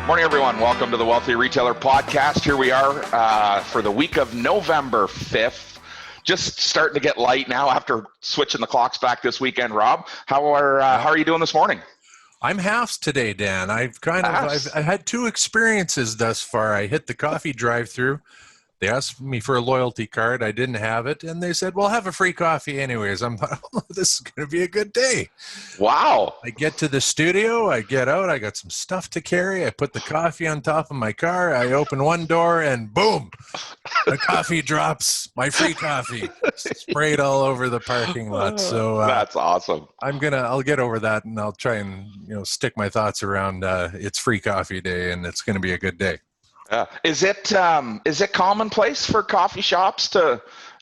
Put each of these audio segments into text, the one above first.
Morning, everyone. Welcome to the Wealthy Retailer Podcast. Here we are for the week of November 5th. Just starting to get light now after switching the clocks back this weekend. Rob, how are you doing this morning? I'm halves today, Dan. I've had two experiences thus far. I hit the coffee drive-through. They asked me for a loyalty card. I didn't have it, and they said, "Well, have a free coffee anyways." I'm like, "Oh, this is going to be a good day." Wow. I get to the studio. I get out. I got some stuff to carry. I put the coffee on top of my car. I open one door, and boom, the coffee drops. My free coffee sprayed all over the parking lot. So that's awesome. I'll get over that, and I'll try and stick my thoughts around it's free coffee day, and it's going to be a good day. Is it commonplace for coffee shops to,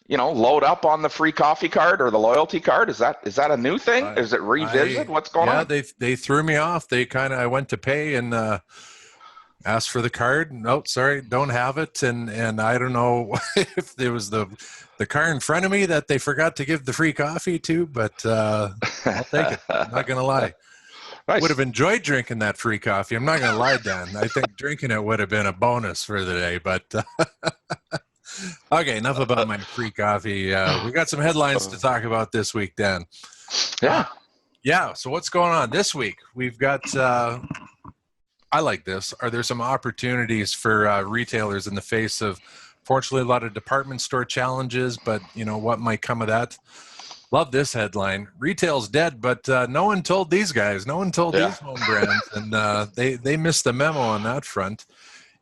load up on the free coffee card or the loyalty card? Is that a new thing? Is it revisited? What's going on? Yeah, they threw me off. I went to pay and asked for the card. No, sorry, don't have it. And I don't know if there was the car in front of me that they forgot to give the free coffee to, but I'll take it. I'm not gonna lie. Nice. Would have enjoyed drinking that free coffee. I'm not going to lie, Dan. I think drinking it would have been a bonus for the day. But okay, enough about my free coffee. We got some headlines to talk about this week, Dan. Yeah. So what's going on this week? We've got. I like this. Are there some opportunities for retailers in the face of, fortunately, a lot of department store challenges? But what might come of that? Love this headline. Retail's dead, but no one told these guys. No one told these home brands, and they missed the memo on that front.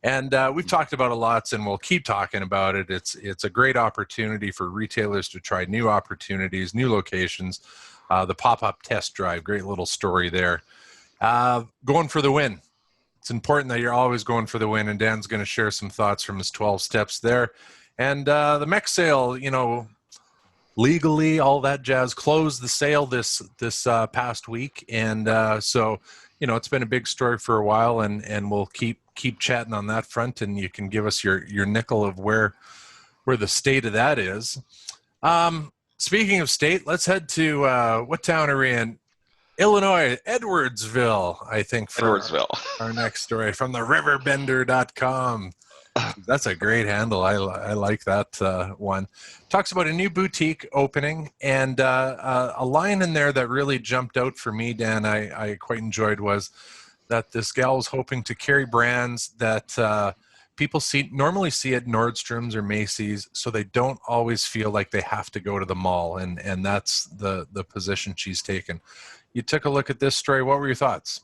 And we've talked about it lots, and we'll keep talking about it. It's a great opportunity for retailers to try new opportunities, new locations. The pop-up test drive, great little story there. Going for the win. It's important that you're always going for the win, and Dan's going to share some thoughts from his 12 steps there. And the mech sale, legally, all that jazz, closed the sale this past week, and so it's been a big story for a while, and we'll keep chatting on that front, and you can give us your nickel of where the state of that is. Speaking of state, let's head to what town are we in? Illinois, Edwardsville, I think, for our next story from the riverbender.com. That's a great handle. I like that one. Talks about a new boutique opening, and a line in there that really jumped out for me, Dan, I quite enjoyed, was that this gal was hoping to carry brands that people normally see at Nordstrom's or Macy's, so they don't always feel like they have to go to the mall, and that's the position she's taken. You took a look at this story. What were your thoughts?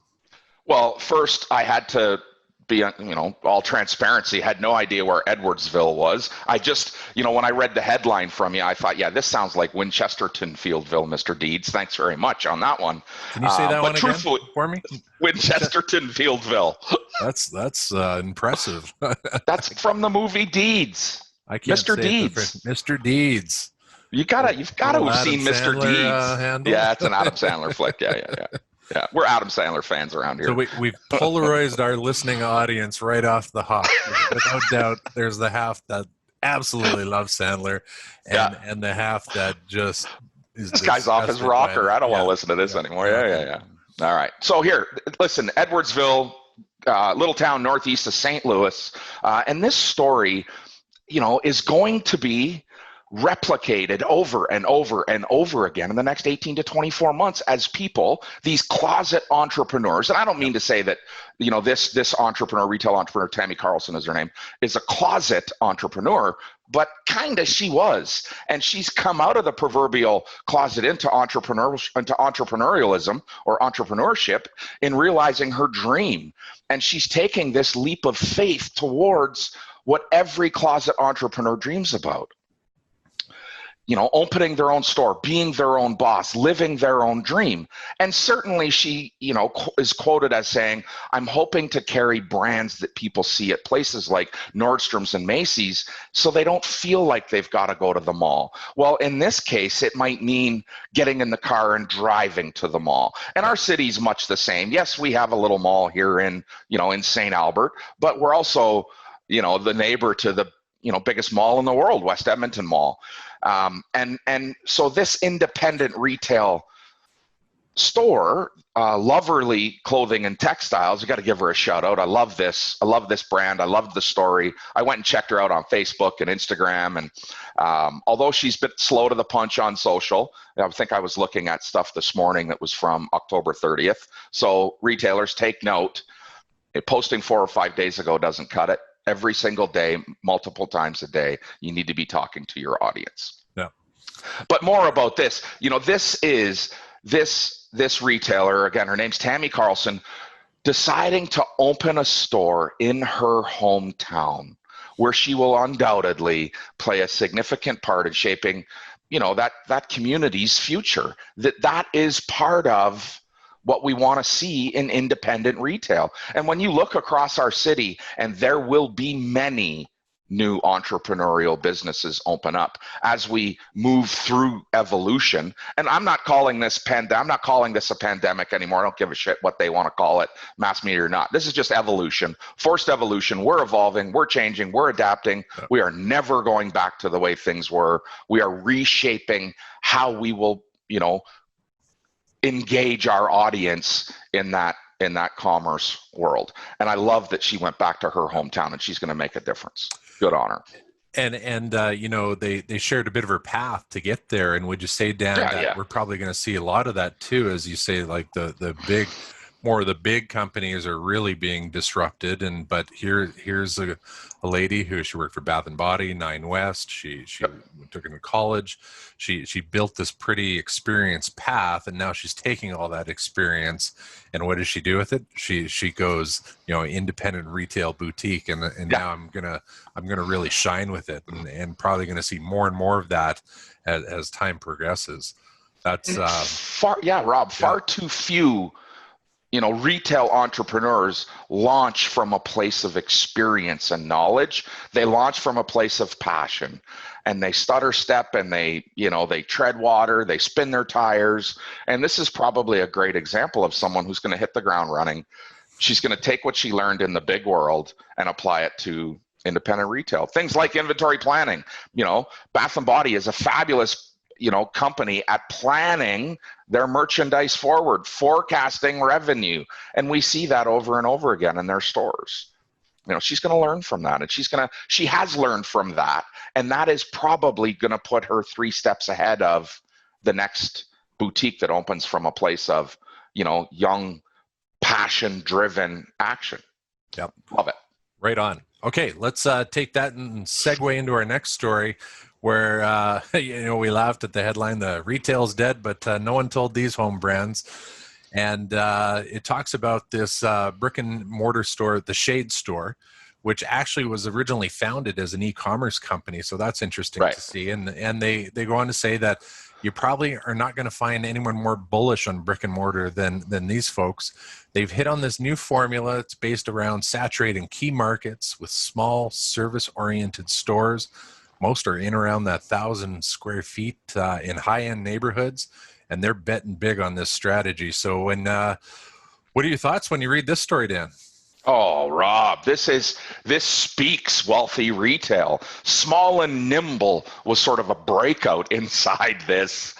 Well, first, I had to be, all transparency, had no idea where Edwardsville was. I just, when I read the headline from you, I thought, yeah, this sounds like Winchesterton Fieldville, Mr. Deeds. Thanks very much on that one. Can you say that one again for me? Winchesterton Fieldville. That's impressive. That's from the movie Deeds. I can't Mr. say Deeds. Mr. Deeds. You've got to have seen Mr. Deeds. Handle? Yeah, it's an Adam Sandler flick. Yeah, we're Adam Sandler fans around here. So we've polarized our listening audience right off the hop. Without doubt, there's the half that absolutely loves Sandler, and the half that just is this guy's off his rocker. I don't want to listen to this anymore. Yeah. All right. So here, listen, Edwardsville, little town northeast of St. Louis, and this story, is going to be replicated over and over and over again in the next 18 to 24 months as people, these closet entrepreneurs, and I don't mean to say that, this entrepreneur, retail entrepreneur, Tammy Carlson is her name, is a closet entrepreneur, but kind of she was. And she's come out of the proverbial closet into entrepreneurialism or entrepreneurship in realizing her dream. And she's taking this leap of faith towards what every closet entrepreneur dreams about. Opening their own store, being their own boss, living their own dream. And certainly she, is quoted as saying, I'm hoping to carry brands that people see at places like Nordstrom's and Macy's so they don't feel like they've got to go to the mall. Well, in this case, it might mean getting in the car and driving to the mall. And our city's much the same. Yes, we have a little mall here in St. Albert, but we're also, the neighbor to the, biggest mall in the world, West Edmonton Mall. And so this independent retail store, Loverly Clothing and Textiles. You got to give her a shout out. I love this. I love this brand. I loved the story. I went and checked her out on Facebook and Instagram. And although she's a bit slow to the punch on social, I think I was looking at stuff this morning that was from October 30th. So retailers, take note. Posting 4 or 5 days ago doesn't cut it. Every single day, multiple times a day, you need to be talking to your audience. Yeah. But more about this. This retailer, again, her name's Tammy Carlson, deciding to open a store in her hometown where she will undoubtedly play a significant part in shaping, that community's future. That is part of what we want to see in independent retail. And when you look across our city, and there will be many new entrepreneurial businesses open up as we move through evolution. And I'm not calling this a pandemic anymore. I don't give a shit what they want to call it, mass media or not. This is just evolution, forced evolution. We're evolving, we're changing, we're adapting. We are never going back to the way things were. We are reshaping how we will, engage our audience in that commerce world. And I love that she went back to her hometown, and she's going to make a difference. Good on her. And they shared a bit of her path to get there. And would you say, Dan, that we're probably going to see a lot of that too, as you say, like more of the big companies are really being disrupted. But here's a lady who, she worked for Bath and Body, Nine West. She took it to college. She built this pretty experienced path, and now she's taking all that experience. And what does she do with it? She goes, independent retail boutique, and now I'm gonna really shine with it, and probably gonna see more and more of that as time progresses. That's far too few retail entrepreneurs launch from a place of experience and knowledge. They launch from a place of passion, and they stutter step, and they tread water, they spin their tires. And this is probably a great example of someone who's going to hit the ground running. She's going to take what she learned in the big world and apply it to independent retail. Things like inventory planning. Bath and Body is a fabulous company at planning their merchandise forward, forecasting revenue. And we see that over and over again in their stores. She's going to learn from that, and she has learned from that. And that is probably going to put her 3 steps ahead of the next boutique that opens from a place of, young, passion-driven action. Yep. Love it. Right on. Okay, let's take that and segue into our next story, where we laughed at the headline, "The retail's dead, but no one told these home brands." And it talks about this brick and mortar store, the Shade Store, which actually was originally founded as an e-commerce company. So that's interesting to see. And they go on to say that you probably are not going to find anyone more bullish on brick and mortar than these folks. They've hit on this new formula. It's based around saturating key markets with small service-oriented stores. Most are in around that 1,000 square feet in high-end neighborhoods, and they're betting big on this strategy. So what are your thoughts when you read this story, Dan? Oh, Rob, this speaks wealthy retail. Small and nimble was sort of a breakout inside this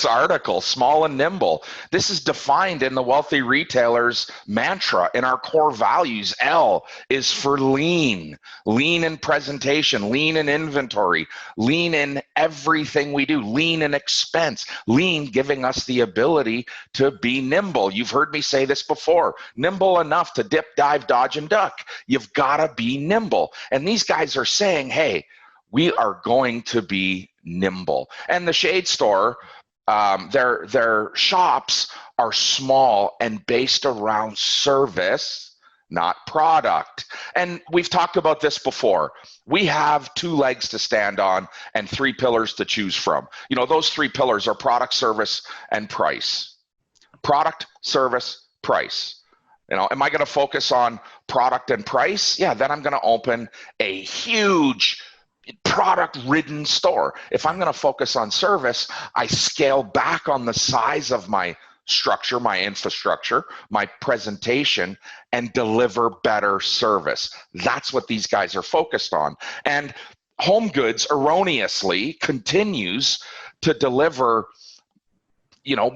article. Small and nimble. This is defined in the wealthy retailer's mantra. In our core values, L is for lean. Lean in presentation, lean in inventory, lean in everything we do, lean in expense, lean giving us the ability to be nimble. You've heard me say this before. Nimble enough to dip, dive, dodge, and duck. You've got to be nimble. And these guys are saying, hey, we are going to be nimble. And the Shade Store, their shops are small and based around service, not product. And we've talked about this before. We have 2 legs to stand on and 3 pillars to choose from. Those 3 pillars are product, service, and price. Product, service, price. Am I going to focus on product and price? Yeah, then I'm going to open a huge product-ridden store. If I'm going to focus on service, I scale back on the size of my structure, my infrastructure, my presentation, and deliver better service. That's what these guys are focused on. And Home Goods erroneously continues to deliver,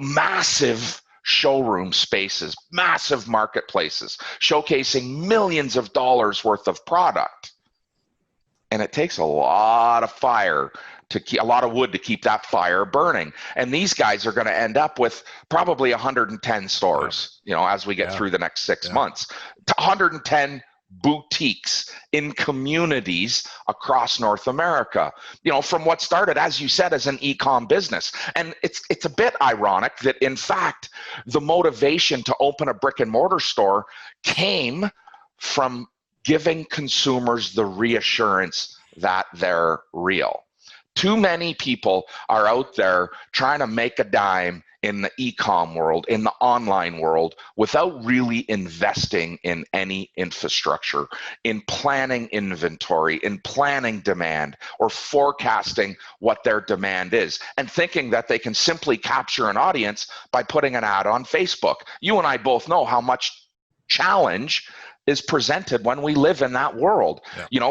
massive showroom spaces, massive marketplaces, showcasing millions of dollars worth of product. And it takes a lot of fire a lot of wood to keep that fire burning. And these guys are going to end up with probably 110 stores, as we get through the next 6 months. 110 boutiques in communities across North America, from what started, as you said, as an e-com business. And it's a bit ironic that, in fact, the motivation to open a brick and mortar store came from giving consumers the reassurance that they're real. Too many people are out there trying to make a dime in the e-com world, in the online world, without really investing in any infrastructure, in planning inventory, in planning demand, or forecasting what their demand is, and thinking that they can simply capture an audience by putting an ad on Facebook. You and I both know how much challenge is presented when we live in that world.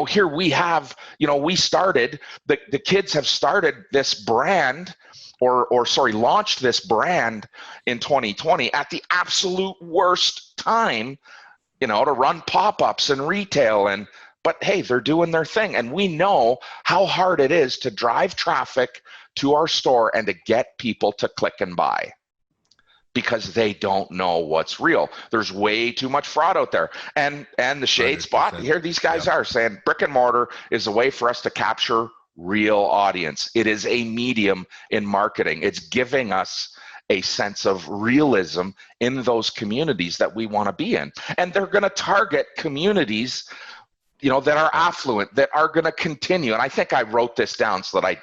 Here we have, we started, the kids have started this brand, launched this brand in 2020 at the absolute worst time, to run pop-ups and retail. But hey, they're doing their thing. And we know how hard it is to drive traffic to our store and to get people to click and buy, because they don't know what's real. There's way too much fraud out there. And the shade 100%. Spot, here these guys are saying brick and mortar is a way for us to capture real audience. It is a medium in marketing. It's giving us a sense of realism in those communities that we want to be in. And they're going to target communities, that are affluent, that are going to continue. And I think I wrote this down so that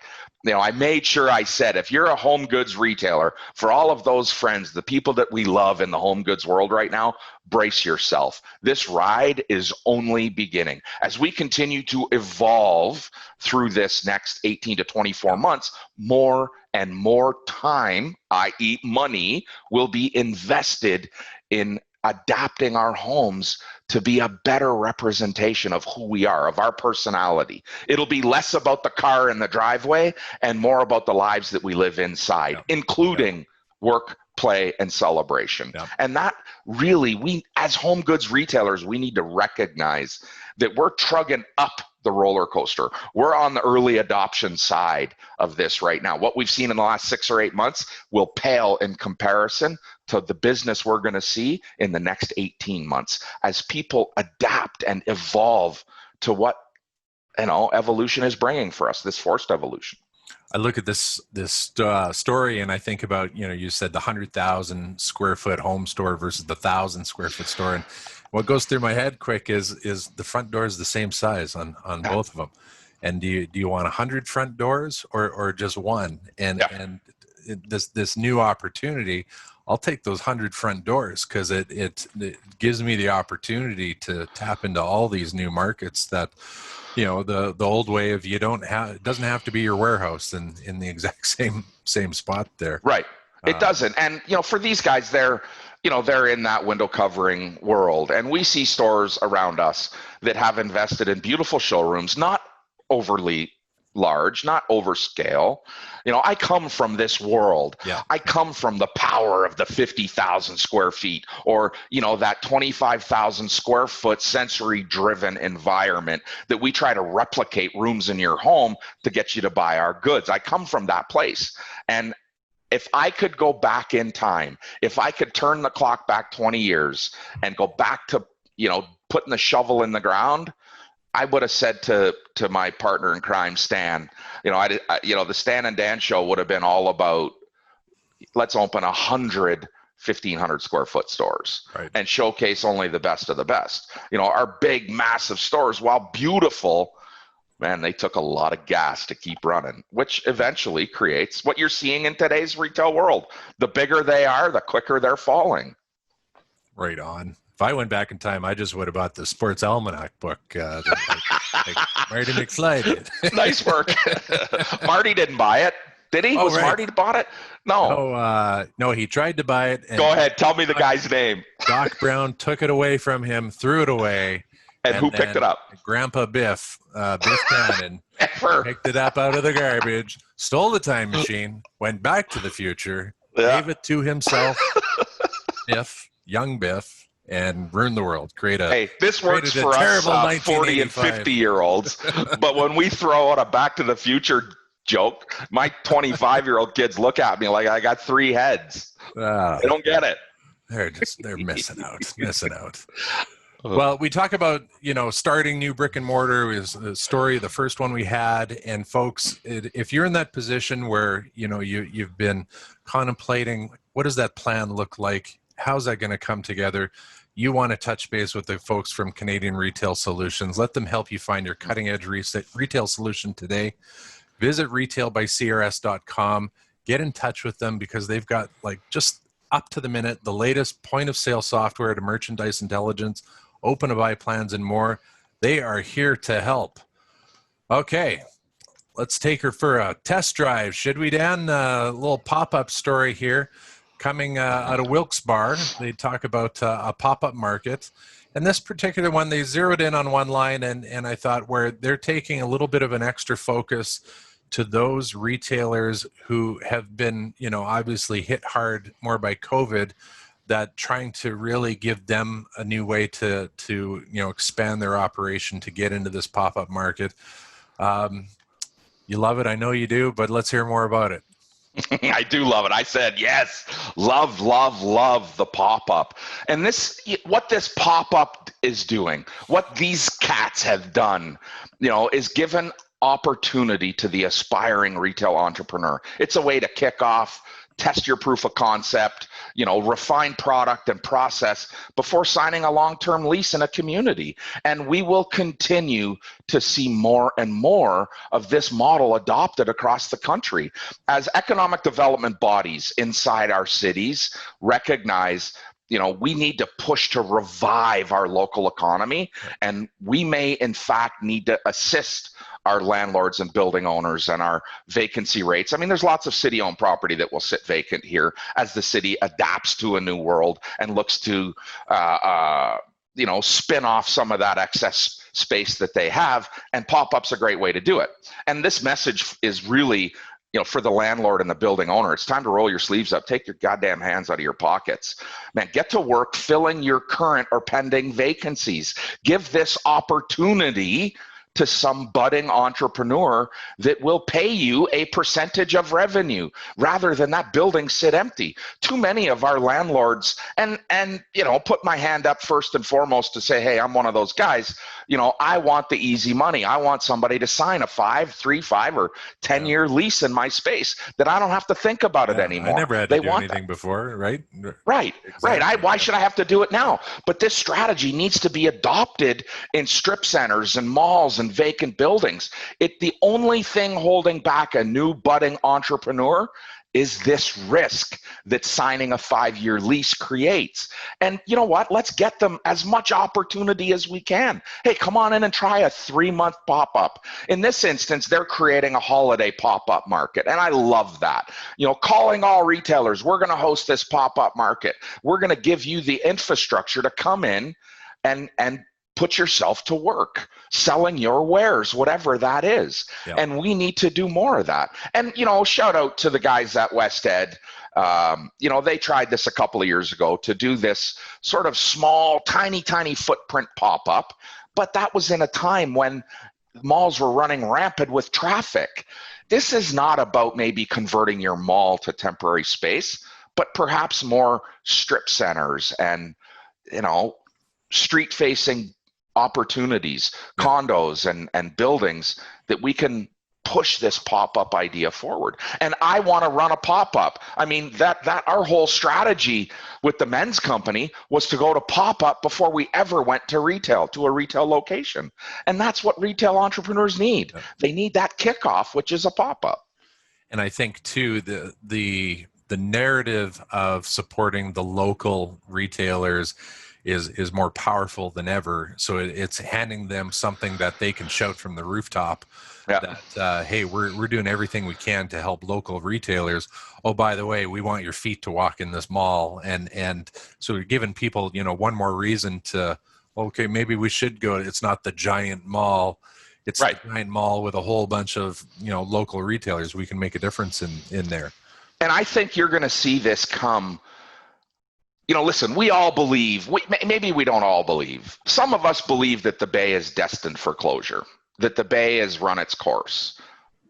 I made sure I said, if you're a home goods retailer, for all of those friends, the people that we love in the home goods world right now, brace yourself. This ride is only beginning. As we continue to evolve through this next 18 to 24 months, more and more time, i.e. money, will be invested in adapting our homes to be a better representation of who we are, of our personality. It'll be less about the car in the driveway and more about the lives that we live inside, including work, play, and celebration. And that really, we as home goods retailers, we need to recognize that we're trugging up the roller coaster. We're on the early adoption side of this right now. What we've seen in the last 6 or 8 months will pale in comparison to the business we're going to see in the next 18 months as people adapt and evolve to what evolution is bringing for us, this forced evolution. I look at this story and I think about, you said the 100,000 square foot home store versus the 1,000 square foot store. And what goes through my head quick is the front door is the same size on both of them. And do you want 100 front doors or just one? And this new opportunity, I'll take those 100 front doors because it gives me the opportunity to tap into all these new markets that, the old way of it doesn't have to be your warehouse in the exact same spot there. Right. It doesn't. And, for these guys, they're in that window covering world. And we see stores around us that have invested in beautiful showrooms, not overly large, not overscale. I come from this world. I come from the power of the 50,000 square feet or, that 25,000 square foot sensory driven environment that we try to replicate rooms in your home to get you to buy our goods. I come from that place. And if I could go back in time, if I could turn the clock back 20 years and go back to, putting the shovel in the ground, I would have said to my partner in crime, Stan, the Stan and Dan show would have been all about, let's open 1,500 square foot stores and showcase only the best of the best. Our big, massive stores, while beautiful, man, they took a lot of gas to keep running, which eventually creates what you're seeing in today's retail world. The bigger they are, the quicker they're falling. Right on. If I went back in time, I just would have bought the Sports Almanac book like Marty McFly did. Nice work. Marty didn't buy it, did he? Was Marty bought it? No. No, he tried to buy it. And go ahead. Tell me the guy's name. Doc Brown took it away from him, threw it away. And who picked it up? Grandpa Biff Tannen, picked it up out of the garbage, stole the time machine, went back to the future, gave it to himself, young Biff, and ruin the world. Hey, this works for us 40 and 50-year-olds, but when we throw out a Back to the Future joke, my 25-year-old kids look at me like I got 3 heads. They don't get it. They're missing out. Well, we talk about, starting new brick and mortar is the story, the first one we had. And folks, if you're in that position where, you've been contemplating, what does that plan look like? How's that going to come together? You want to touch base with the folks from Canadian Retail Solutions. Let them help you find your cutting edge retail solution today. Visit retailbycrs.com. Get in touch with them because they've got just up to the minute, the latest point of sale software to merchandise intelligence, open to buy plans, and more. They are here to help. Okay, let's take her for a test drive. Should we, Dan? A little pop-up story here coming out of Wilkes Bar. They talk about a pop-up market. And this particular one, they zeroed in on one line, and I thought where they're taking a little bit of an extra focus to those retailers who have been, obviously hit hard more by COVID, that trying to really give them a new way to expand their operation to get into this pop-up market. You love it, I know you do, but let's hear more about it. I do love it. I said, yes, love the pop-up. And what this pop-up is doing, what these cats have done, is given opportunity to the aspiring retail entrepreneur. It's a way to kick off, test your proof of concept, refine product and process before signing a long-term lease in a community. And we will continue to see more and more of this model adopted across the country as economic development bodies inside our cities recognize we need to push to revive our local economy, and we may in fact need to assist our landlords and building owners and our vacancy rates. I mean, there's lots of city-owned property that will sit vacant here as the city adapts to a new world and looks to, spin off some of that excess space that they have, and pop-up's a great way to do it. And this message is really, for the landlord and the building owner. It's time to roll your sleeves up, take your goddamn hands out of your pockets. Man, get to work filling your current or pending vacancies. Give this opportunity to some budding entrepreneur that will pay you a percentage of revenue rather than that building sit empty. Too many of our landlords, and put my hand up first and foremost to say, hey, I'm one of those guys. I want the easy money. I want somebody to sign a 5 or 10-year lease in my space that I don't have to think about it anymore. I never had to do anything before, right? Right, exactly. Right. Why should I have to do it now? But this strategy needs to be adopted in strip centers and malls and vacant buildings. The only thing holding back a new budding entrepreneur is this risk that signing a 5-year lease creates. And you know what? Let's get them as much opportunity as we can. Hey, come on in and try a 3-month pop-up. In this instance, they're creating a holiday pop-up market, and I love that. Calling all retailers, we're going to host this pop-up market. We're going to give you the infrastructure to come in and put yourself to work selling your wares, whatever that is. Yep. And we need to do more of that. And, shout out to the guys at West Ed. They tried this a couple of years ago to do this sort of small, tiny footprint pop-up, but that was in a time when malls were running rampant with traffic. This is not about maybe converting your mall to temporary space, but perhaps more strip centers and, street-facing opportunities, condos and buildings that we can push this pop-up idea forward. And I want to run a pop-up. I mean, that our whole strategy with the men's company was to go to pop-up before we ever went to retail, to a retail location. And that's what retail entrepreneurs need. They need that kickoff, which is a pop-up. And I think too, the narrative of supporting the local retailers is more powerful than ever. So it's handing them something that they can shout from the rooftop that, hey, we're doing everything we can to help local retailers. Oh, by the way, we want your feet to walk in this mall. And so we're giving people, one more reason to, okay, maybe we should go. It's not the giant mall. It's the giant mall with a whole bunch of, local retailers. We can make a difference in there. And I think you're going to see this come listen, we all believe, maybe we don't all believe. Some of us believe that the Bay is destined for closure, that the Bay has run its course.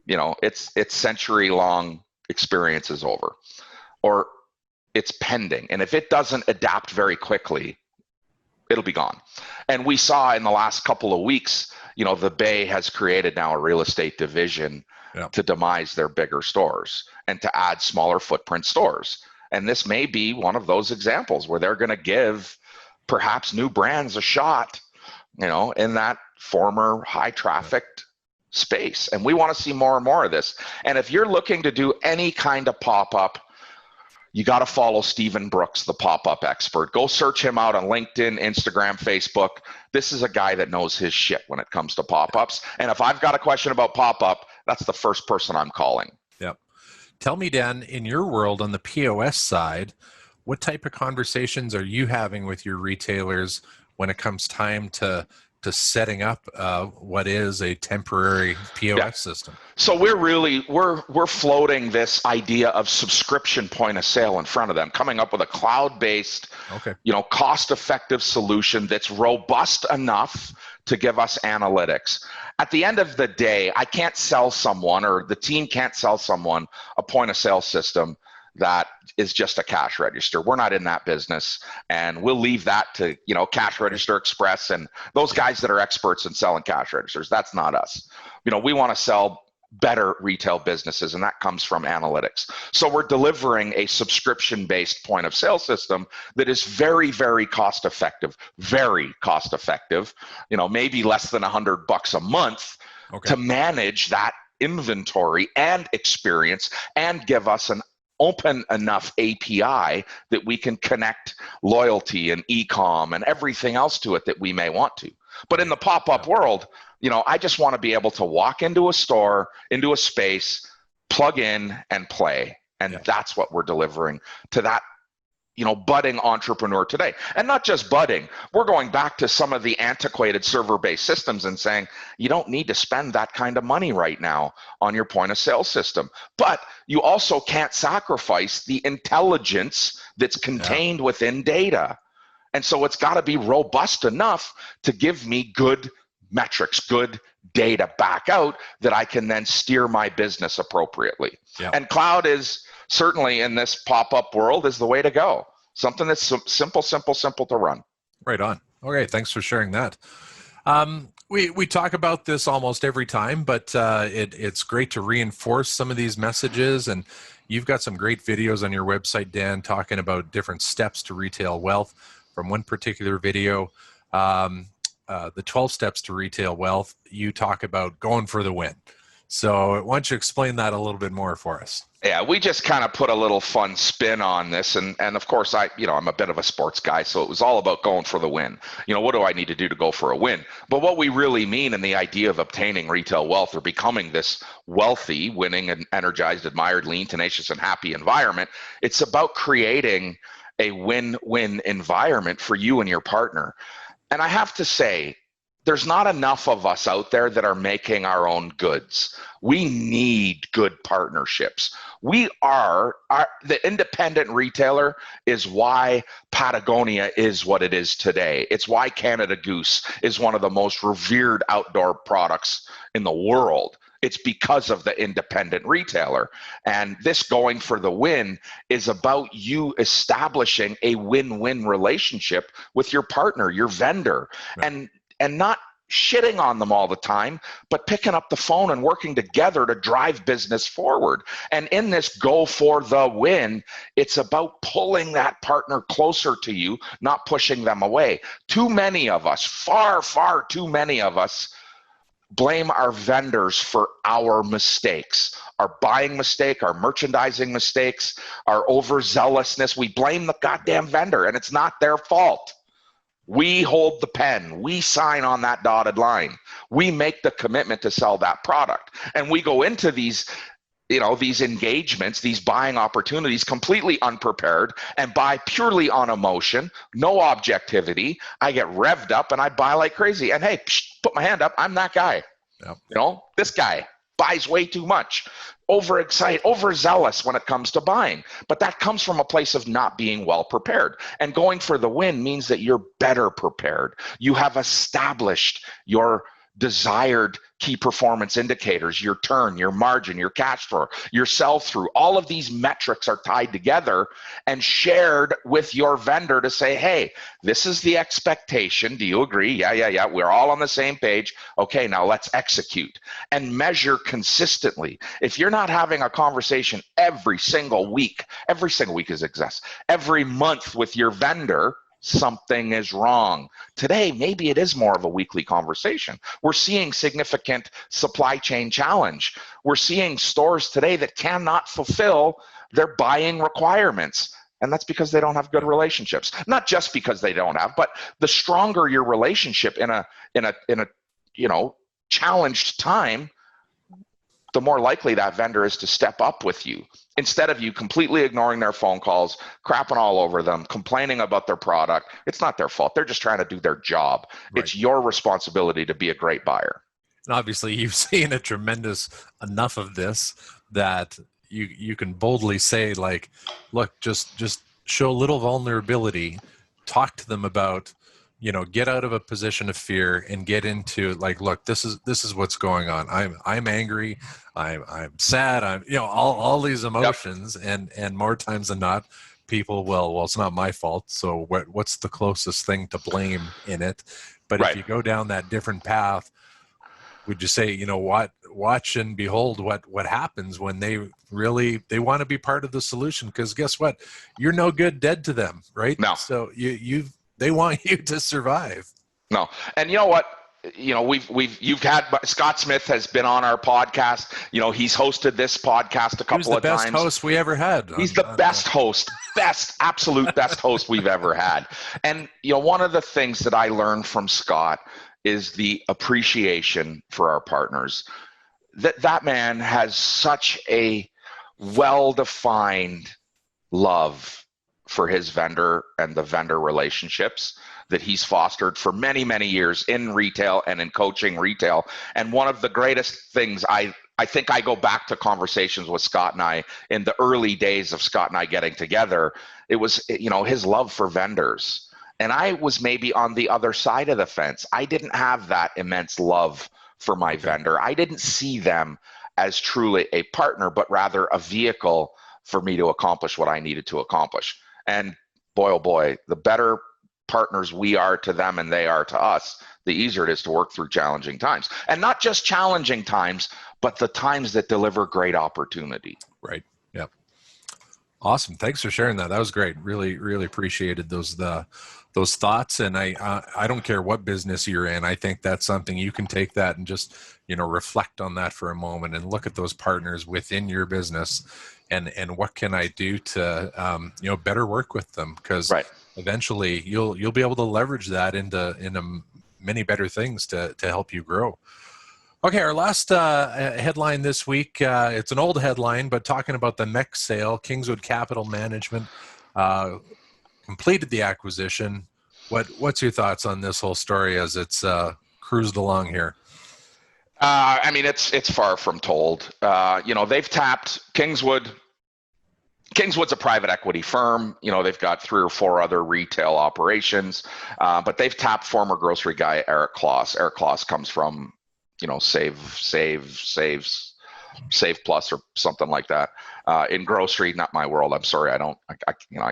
Its century-long experience is over, or it's pending. And if it doesn't adapt very quickly, it'll be gone. And we saw in the last couple of weeks, the Bay has created now a real estate division to demise their bigger stores and to add smaller footprint stores. And this may be one of those examples where they're going to give perhaps new brands a shot, in that former high trafficked space. And we want to see more and more of this. And if you're looking to do any kind of pop-up, you got to follow Stephen Brooks, the pop-up expert. Go search him out on LinkedIn, Instagram, Facebook. This is a guy that knows his shit when it comes to pop-ups. And if I've got a question about pop-up, that's the first person I'm calling. Yep. Tell me, Dan, in your world on the POS side, what type of conversations are you having with your retailers when it comes time to setting up what is a temporary POS system? So we're floating this idea of subscription point of sale in front of them, coming up with a cloud-based, cost-effective solution that's robust enough to give us analytics. At the end of the day, I can't sell someone, or the team can't sell someone, a point of sale system that is just a cash register. We're not in that business, and we'll leave that to, Cash Register Express and those guys that are experts in selling cash registers. That's not us. We want to sell better retail businesses, and that comes from analytics. So we're delivering a subscription-based point of sale system that is very, very cost effective, maybe less than $100 a month to manage that inventory and experience and give us an open enough API that we can connect loyalty and e-com and everything else to it that we may want to. But in the pop-up world, I just want to be able to walk into a store, into a space, plug in and play. And that's what we're delivering to that, budding entrepreneur today. And not just budding. We're going back to some of the antiquated server-based systems and saying, you don't need to spend that kind of money right now on your point of sale system. But you also can't sacrifice the intelligence that's contained within data. And so it's got to be robust enough to give me good metrics, good data back out that I can then steer my business appropriately. Yep. And cloud is certainly, in this pop-up world, is the way to go. Something that's simple to run. Right on. Okay, thanks for sharing that. We talk about this almost every time, but it's great to reinforce some of these messages. And you've got some great videos on your website, Dan, talking about different steps to retail wealth. From one particular video, the 12 steps to retail wealth, you talk about going for the win. So why don't you explain that a little bit more for us? Yeah, we just kind of put a little fun spin on this. And of course, I'm a bit of a sports guy, so it was all about going for the win. What do I need to do to go for a win? But what we really mean in the idea of obtaining retail wealth or becoming this wealthy, winning, and energized, admired, lean, tenacious, and happy environment, it's about creating a win-win environment for you and your partner. And I have to say, there's not enough of us out there that are making our own goods. We need good partnerships. The independent retailer is why Patagonia is what it is today. It's why Canada Goose is one of the most revered outdoor products in the world. It's because of the independent retailer. And this going for the win is about you establishing a win-win relationship with your partner, your vendor, right. And not shitting on them all the time, but picking up the phone and working together to drive business forward. And in this go for the win, it's about pulling that partner closer to you, not pushing them away. Too many of us, far, far too many of us, blame our vendors for our mistakes, our buying mistake, our merchandising mistakes, our overzealousness. We blame the goddamn vendor, and it's not their fault. We hold the pen. We sign on that dotted line. We make the commitment to sell that product. And we go into these engagements, these buying opportunities completely unprepared and buy purely on emotion, no objectivity. I get revved up and I buy like crazy. And hey, put my hand up. I'm that guy. Yep. This guy. buys way too much, overexcited, overzealous when it comes to buying. But that comes from a place of not being well prepared. And going for the win means that you're better prepared. You have established your desired key performance indicators, your turn, your margin, your cash flow, your sell through. All of these metrics are tied together and shared with your vendor to say, hey, this is the expectation. Do you agree? Yeah. We're all on the same page. Okay, now let's execute and measure consistently. If you're not having a conversation every single week is excess, every month with your vendor, something is wrong. Today, maybe it is more of a weekly conversation. We're seeing significant supply chain challenge. We're seeing stores today that cannot fulfill their buying requirements. And that's because they don't have good relationships. Not just because they don't have, but the stronger your relationship in a challenged time, the more likely that vendor is to step up with you instead of you completely ignoring their phone calls, crapping all over them, complaining about their product. It's not their fault. They're just trying to do their job. Right. It's your responsibility to be a great buyer. And obviously, you've seen a tremendous enough of this that you can boldly say, like, look, just show a little vulnerability, talk to them about, get out of a position of fear and get into, like, look, this is what's going on. I'm angry. I'm sad. I'm, all these emotions. Yep. And more times than not, people will, well, it's not my fault. So what's the closest thing to blame in it? But right. If you go down that different path, would you say, watch and behold what happens when they want to be part of the solution? Because guess what? You're no good dead to them, right? No. So they want you to survive. No. And you know what? You've had Scott Smith has been on our podcast. He's hosted this podcast a couple of times. He's the best host we ever had. He's the best host, absolute best host we've ever had. And one of the things that I learned from Scott is the appreciation for our partners. That man has such a well-defined love for his vendor and the vendor relationships that he's fostered for many, many years in retail and in coaching retail. And one of the greatest things, I think I go back to conversations with Scott and I in the early days of Scott and I getting together. It was, his love for vendors. And I was maybe on the other side of the fence. I didn't have that immense love for my vendor. I didn't see them as truly a partner, but rather a vehicle for me to accomplish what I needed to accomplish. And boy, oh boy, the better partners we are to them and they are to us, the easier it is to work through challenging times. And not just challenging times, but the times that deliver great opportunity. Right. Yep. Awesome. Thanks for sharing that. That was great. Really, really appreciated those thoughts. And I don't care what business you're in. I think that's something you can take that and just, reflect on that for a moment and look at those partners within your business and what can I do to, better work with them? Because right. Eventually you'll be able to leverage that into many better things to help you grow. Okay, our last headline this week, it's an old headline, but talking about the MEC sale, Kingswood Capital Management completed the acquisition. What's your thoughts on this whole story as it's cruised along here? It's far from told. They've tapped Kingswood. Kingswood's a private equity firm. They've got 3 or 4 other retail operations, but they've tapped former grocery guy Eric Kloss. Eric Kloss comes from, Save Plus or something like that in grocery. Not my world. I'm sorry, I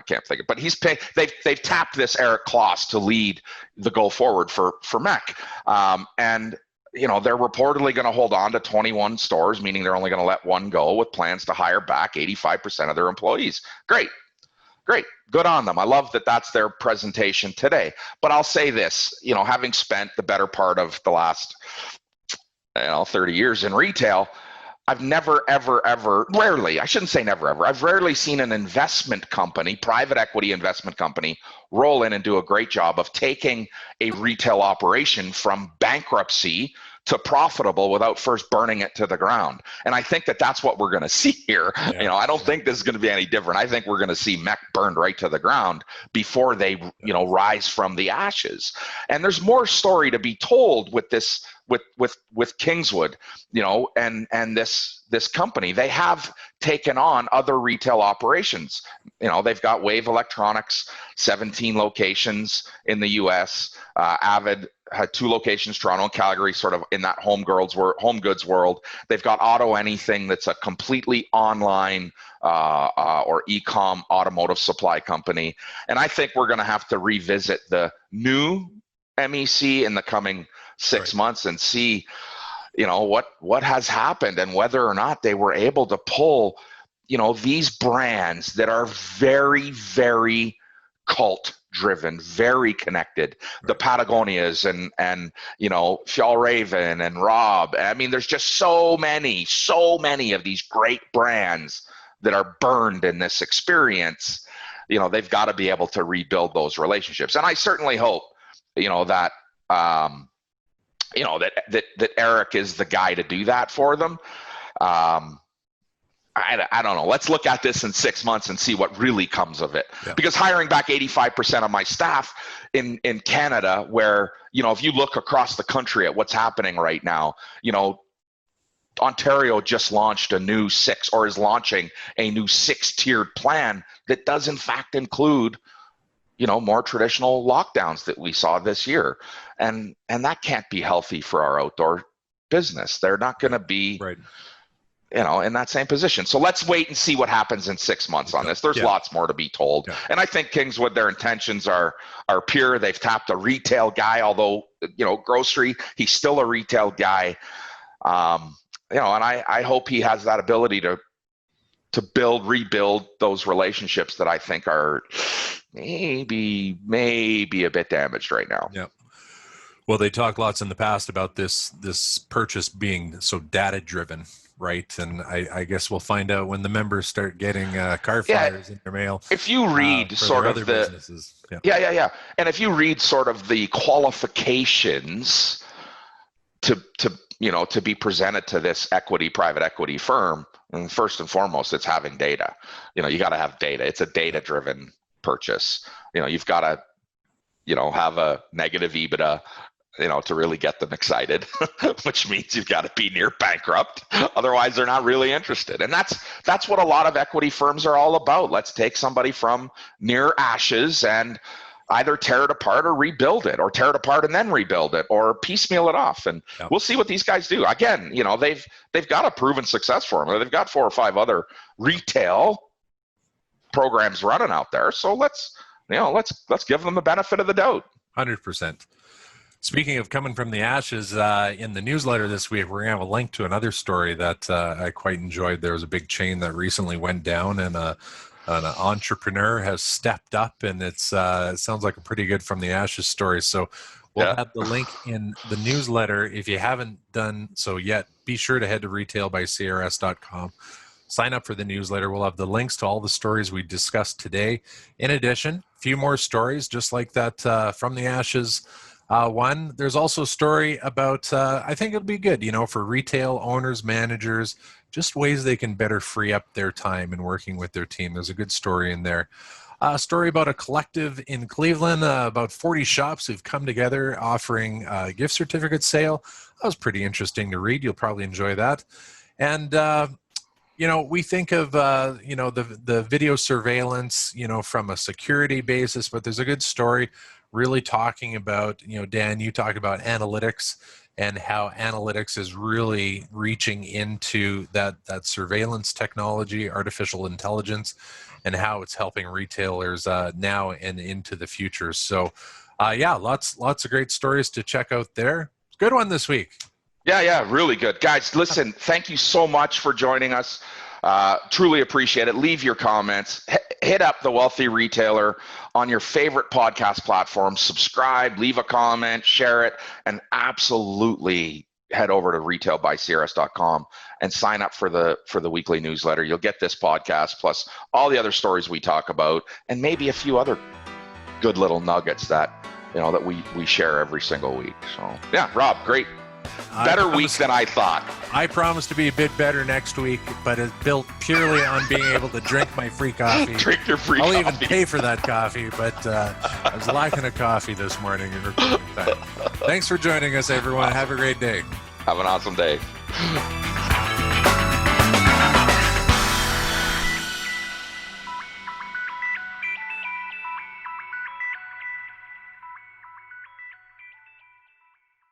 can't think of. But they've tapped this Eric Kloss to lead the go forward for MEC, and they're reportedly going to hold on to 21 stores, meaning they're only going to let one go with plans to hire back 85% of their employees. Great. Good on them. I love that that's their presentation today. But I'll say this, having spent the better part of the last 30 years in retail, I've never, ever, rarely, I shouldn't say never, ever, I've rarely seen an investment company, private equity investment company, roll in and do a great job of taking a retail operation from bankruptcy to profitable without first burning it to the ground. And I think that that's what we're going to see here. Yeah. I don't think this is going to be any different. I think we're going to see MEC burned right to the ground before they, rise from the ashes. And there's more story to be told with this, with Kingswood, and this company. They have taken on other retail operations. They've got Wave Electronics, 17 locations in the U.S. Avid had 2 locations, Toronto and Calgary, sort of in that home goods world. They've got Auto Anything, that's a completely online or e-com automotive supply company. And I think we're going to have to revisit the new MEC in the coming 6 months and see, what has happened and whether or not they were able to pull, these brands that are very, very cult driven, very connected, the Patagonias and Fjallraven and Rob. I mean, there's just so many of these great brands that are burned in this experience. They've got to be able to rebuild those relationships. And I certainly hope, that that Eric is the guy to do that for them. I don't know. Let's look at this in 6 months and see what really comes of it. Yeah. Because hiring back 85% of my staff in Canada, where, if you look across the country at what's happening right now, Ontario just launched is launching a new 6-tiered plan that does in fact include, more traditional lockdowns that we saw this year. And that can't be healthy for our outdoor business. They're not going to be, in that same position. So let's wait and see what happens in 6 months on this. There's lots more to be told. Yeah. And I think Kingswood, their intentions are pure. They've tapped a retail guy, although, grocery, he's still a retail guy. And I hope he has that ability to rebuild those relationships that I think are maybe a bit damaged right now. Yeah. Well, they talked lots in the past about this purchase being so data driven, right? And I guess we'll find out when the members start getting car flyers in their mail. If you read sort of businesses. Yeah. And if you read sort of the qualifications to be presented to this private equity firm, and first and foremost, it's having data. You got to have data. It's a data-driven purchase. You've got to, have a negative EBITDA, to really get them excited, which means you've got to be near bankrupt. Otherwise, they're not really interested. And that's what a lot of equity firms are all about. Let's take somebody from near ashes and either tear it apart or rebuild it, or tear it apart and then rebuild it, or piecemeal it off. And we'll see what these guys do. Again, they've got a proven success for them. They've got 4 or 5 other retail programs running out there. So let's give them the benefit of the doubt. 100%. Speaking of coming from the ashes, in the newsletter this week, we're going to have a link to another story that I quite enjoyed. There was a big chain that recently went down, and an entrepreneur has stepped up, and it sounds like a pretty good from the ashes story. So we'll have the link in the newsletter. If you haven't done so yet, be sure to head to retailbycrs.com. Sign up for the newsletter. We'll have the links to all the stories we discussed today. In addition, a few more stories just like that from the ashes. One, there's also a story about, I think it'll be good, for retail owners, managers, just ways they can better free up their time in working with their team. There's a good story in there. A story about a collective in Cleveland, about 40 shops who've come together offering a gift certificate sale. That was pretty interesting to read. You'll probably enjoy that. And, we think of, the video surveillance, from a security basis, but there's a good story really talking about, Dan, you talked about analytics and how analytics is really reaching into that surveillance technology, artificial intelligence, and how it's helping retailers now and into the future. So, lots of great stories to check out there. Good one this week. Yeah, really good. Guys, listen, thank you so much for joining us. Truly appreciate it. Leave your comments. Hit up The Wealthy Retailer on your favorite podcast platform. Subscribe, leave a comment, share it, and absolutely head over to retailbycrs.com and sign up for the weekly newsletter. You'll get this podcast plus all the other stories we talk about, and maybe a few other good little nuggets that that we share every single week. So yeah, Rob, great Better week than I thought. I promise to be a bit better next week, but it's built purely on being able to drink my free coffee. Drink your free coffee. I'll even pay for that coffee, but I was lacking a coffee this morning in recording time. Thanks for joining us, everyone. Have a great day. Have an awesome day.